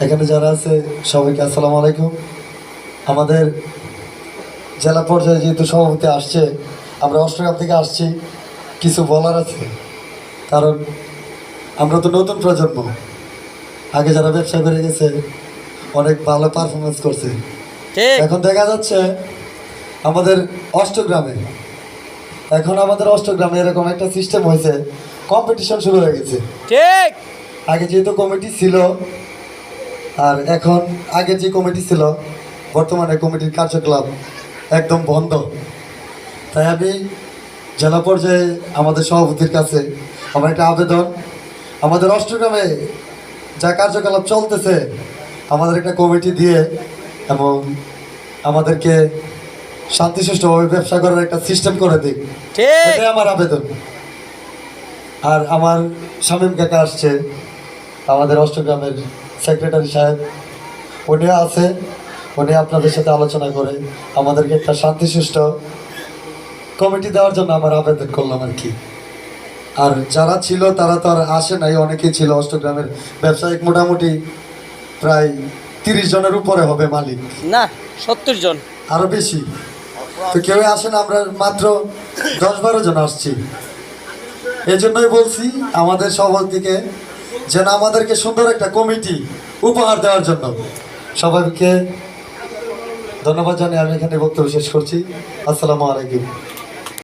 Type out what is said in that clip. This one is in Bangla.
এখানে যারা আছে সবাইকে আসসালামু আলাইকুম। আমাদের জেলা পর্যায়ে যেহেতু সভাপতি আসছে, আমরা অষ্টগ্রাম থেকে আসছি, কিছু বলার আছে। কারণ আমরা তো নতুন প্রজন্ম, আগে যারা ব্যবসা করে গেছে অনেক ভালো পারফরমেন্স করছে। এখন দেখা যাচ্ছে আমাদের অষ্টগ্রামে এরকম একটা সিস্টেম হয়েছে, কম্পিটিশন শুরু হয়ে গেছে। ঠিক। আগে যেহেতু কমিটি ছিল, আর এখন আগের যে কমিটি ছিল, বর্তমানে কমিটির কার্যকলাপ একদম বন্ধ। তাই আমি জেলা পর্যায়ে আমাদের সভাপতির কাছে আমার একটা আবেদন, আমাদের অষ্টগ্রামে যা কার্যকলাপ চলতেছে আমাদের একটা কমিটি দিয়ে এবং আমাদেরকে শান্তিসুষ্ঠুভাবে ব্যবসা করার একটা সিস্টেম করে দিক, এটাই আমার আবেদন। আর আমার শামীম কাকা আসছে, আমাদের অষ্টগ্রামের সেক্রেটারি সাহেব, উনিও আছে। উনি আপনাদের সাথে আলোচনা করে আমাদেরকে একটা শান্তিসুষ্ঠু কমিটি দেওয়ার জন্য আমার আবেদন করলাম আর কি। আর যারা ছিল তারা তো আর আসে নাই, অনেকেই ছিল অষ্টগ্রামের ব্যবসায়িক, মোটামুটি প্রায় 30 জনের উপরে হবে মালিক, না 70 জন, আরো বেশি। তো কেউ আসে না, আমরা মাত্র 10-12 জন আসছি। এই জন্যই বলছি আমাদের সভাপতিকে যেন আমাদেরকে সুন্দর একটা কমিটি উপহার দেওয়ার জন্য। সবাইকে ধন্যবাদ জানিয়ে আমি এখানে বক্তব্য শেষ করছি। আসসালামু আলাইকুম।